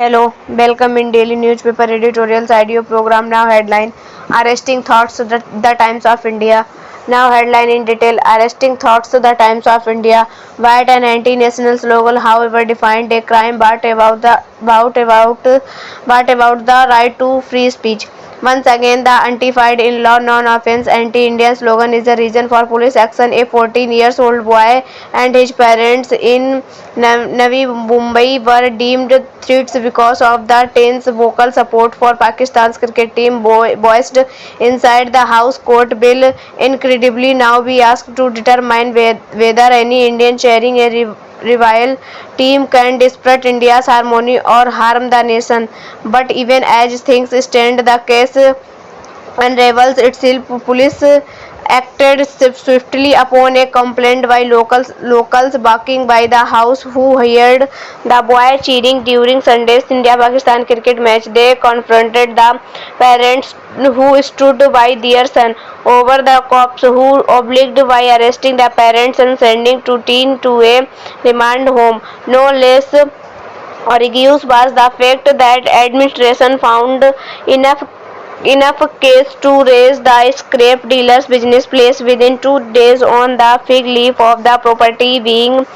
Hello, welcome in daily newspaper editorials audio program. Now headline: Arresting thoughts the Times of India. Now headline in detail: Arresting thoughts the Times of India. White and anti-national slogan, however, defined a crime, but about the right to free speech. Once again, the untified in-law non-offense anti-Indian slogan is the reason for police action. A 14-year-old boy and his parents in Navi Mumbai were deemed threats because of the tense vocal support for Pakistan's cricket team voiced inside the House Court bill. Incredibly, now we ask to determine whether any Indian cheering a rival team can disrupt India's harmony or harm the nation. But even as things stand, the case unravels itself. Police acted swiftly upon a complaint by locals barking by the house who heard the boy cheering during Sunday's India-Pakistan cricket match. They confronted the parents who stood by their son over the cops who obliged by arresting the parents and sending the teen to a remand home. No less egregious was the fact that administration found enough case to raise the scrap dealer's business place within 2 days on the fig leaf of the property being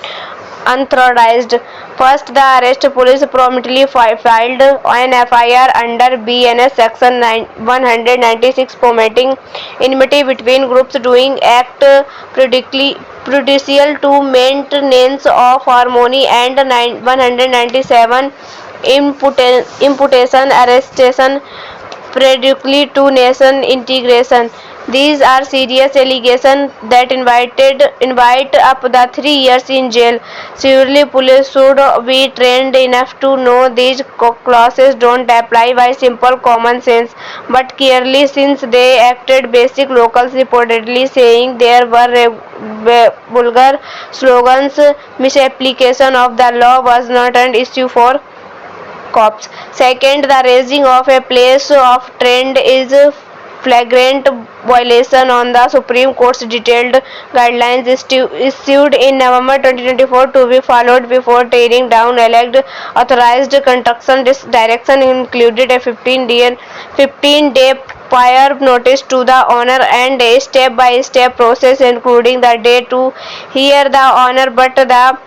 unauthorized. First, the arrest police promptly filed an FIR under BNS section 196 promoting enmity between groups doing act prejudicial to maintenance of harmony and 197 imputation arrestation prejudicial to nation integration. These are serious allegations that invite up to 3 years in jail. Surely police should be trained enough to know these clauses don't apply by simple common sense, but clearly since they acted basic locals reportedly saying there were vulgar slogans, misapplication of the law was not an issue for cops. Second, the raising of a place of trend is flagrant violation on the Supreme Court's detailed guidelines issued in November 2024 to be followed before tearing down alleged authorized construction. This direction included a 15-day prior notice to the owner and a step-by-step process including the day to hear the owner, but the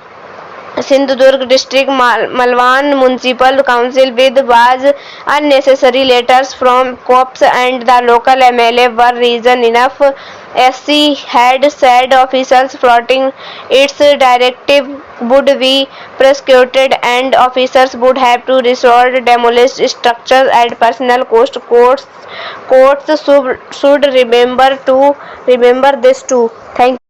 Sindhudurg District Malwan Municipal Council with was unnecessary. Letters from cops and the local MLA were reason enough. SC had said officials floating its directive would be prosecuted and officers would have to resort demolish structures at personal cost. Courts should remember this too. Thank you.